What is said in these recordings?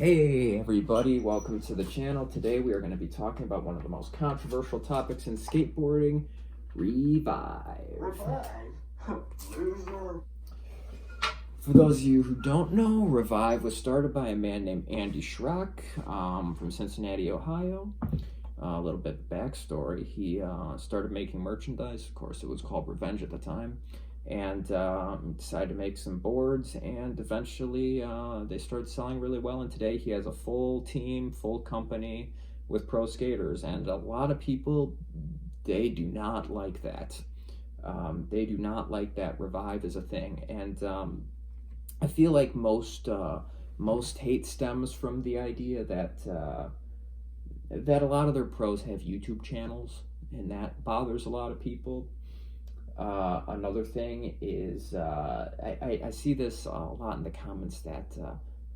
Hey everybody, welcome to the channel. Today we are going to be talking about one of the most controversial topics in skateboarding, Revive. For those of you who don't know, Revive was started by a man named Andy Schrock from Cincinnati, Ohio. A little bit of backstory. He started making merchandise. Of course, it was called Revenge at the time. And decided to make some boards, and eventually they started selling really well, and today he has a full team, full company with pro skaters, and a lot of people, they do not like that. They do not like that Revive is a thing, and I feel like most hate stems from the idea that that a lot of their pros have YouTube channels, and that bothers a lot of people. Another thing is, I see this a lot in the comments that,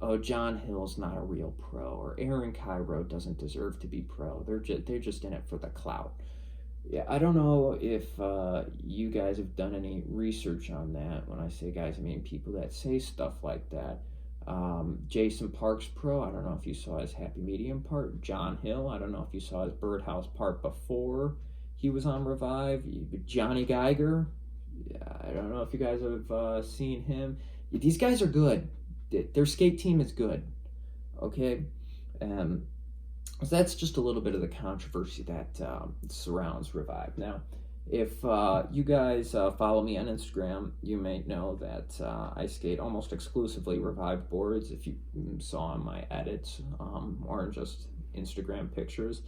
oh, John Hill's not a real pro, or Aaron Cairo doesn't deserve to be pro. They're just in it for the clout. Yeah, I don't know if you guys have done any research on that. When I say guys, I mean people that say stuff like that. Jason Park's pro. I don't know if you saw his Happy Medium part. John Hill. I don't know if you saw his Birdhouse part before he was on Revive. Johnny Geiger, I don't know if you guys have seen him. These guys are good. Their skate team is good. Okay? So that's just a little bit of the controversy that surrounds Revive. Now, if you guys follow me on Instagram, you may know that I skate almost exclusively Revive boards, if you saw on my edits or just Instagram pictures.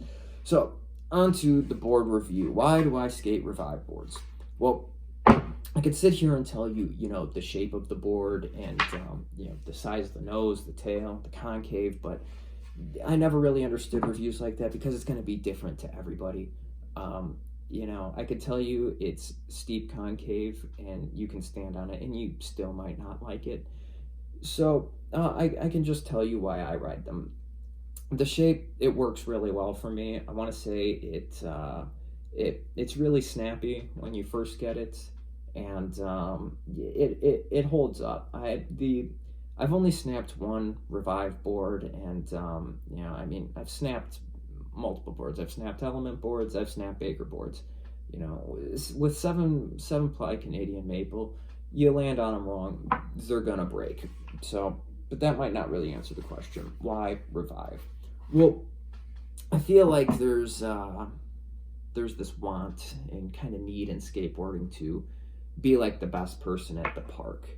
So, onto the board review. Why do I skate Revive boards? Well, I could sit here and tell you, the shape of the board and, the size of the nose, the tail, the concave, but I never really understood reviews like that because it's going to be different to everybody. I could tell you it's steep concave and you can stand on it and you still might not like it. So I can just tell you why I ride them. The shape, it works really well for me. I want to say it's really snappy when you first get it, and it holds up. I've only snapped one Revive board, and I've snapped multiple boards. I've snapped Element boards. I've snapped Baker boards. With seven ply Canadian maple, you land on them wrong, they're gonna break. So, but that might not really answer the question. Why Revive? Well, I feel like there's this want and kind of need in skateboarding to be like the best person at the park.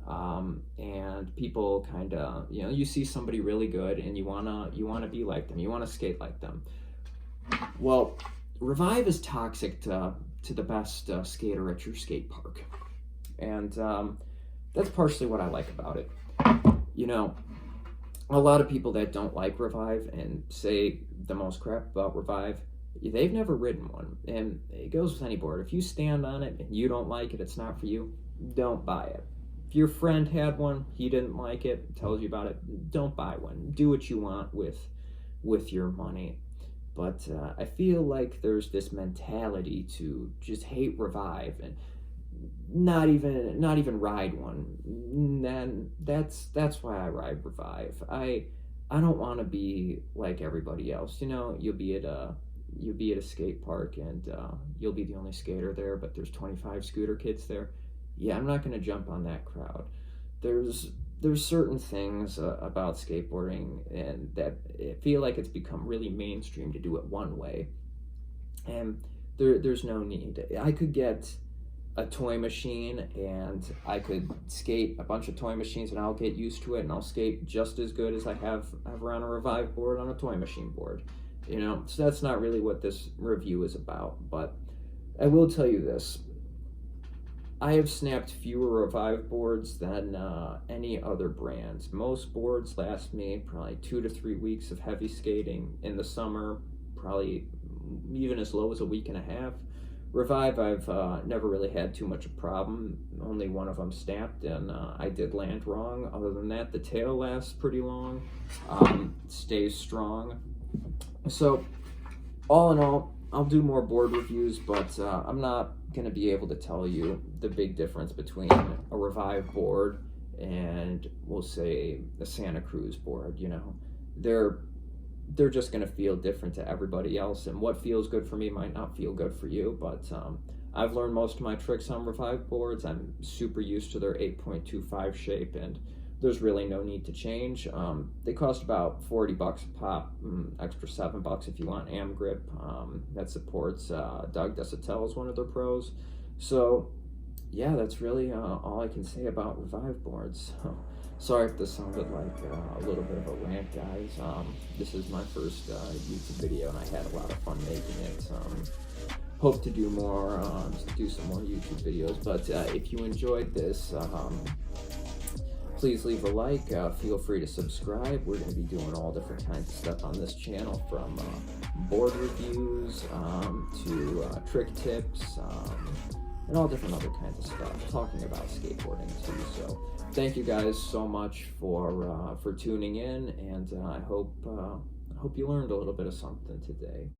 And people kind of, you see somebody really good and you wanna be like them. You wanna skate like them. Well, Revive is toxic to the best skater at your skate park. And that's partially what I like about it. A lot of people that don't like Revive and say the most crap about Revive, they've never ridden one. And it goes with any board. If you stand on it and you don't like it, it's not for you, don't buy it. If your friend had one, he didn't like it, tells you about it, don't buy one. Do what you want with your money. But I feel like there's this mentality to just hate Revive and not even ride one. And that's why I ride Revive. I don't want to be like everybody else. You'll be at a skate park and you'll be the only skater there, but there's 25 scooter kids there. Yeah, I'm not going to jump on that crowd. There's certain things about skateboarding and that I feel like it's become really mainstream to do it one way, and there's no need. I could get a toy machine and I could skate a bunch of toy machines and I'll get used to it and I'll skate just as good as I have ever on a Revive board on a toy machine board. So that's not really what this review is about, but I will tell you this. I have snapped fewer Revive boards than any other brands. Most boards last me probably 2 to 3 weeks of heavy skating. In the summer, probably even as low as a week and a half. Revive, I've never really had too much a problem. Only one of them snapped, and I did land wrong. Other than that, the tail lasts pretty long, stays strong. So, all in all, I'll do more board reviews, but I'm not going to be able to tell you the big difference between a Revive board and we'll say a Santa Cruz board, you know, they're just going to feel different to everybody else, and what feels good for me might not feel good for you. But I've learned most of my tricks on Revive boards. I'm super used to their 8.25 shape, and there's really no need to change. They cost about 40 bucks a pop, extra $7 if you want AM grip. That supports Doug Desautels is one of their pros. So yeah, that's really all I can say about Revive boards. Sorry if this sounded like a little bit of a rant, guys. This is my first YouTube video, and I had a lot of fun making it. Hope to do more, do some more YouTube videos. But if you enjoyed this, please leave a like. Feel free to subscribe. We're going to be doing all different kinds of stuff on this channel, from board reviews to trick tips. And all different other kinds of stuff, talking about skateboarding too. So thank you guys so much for tuning in, and I hope you learned a little bit of something today.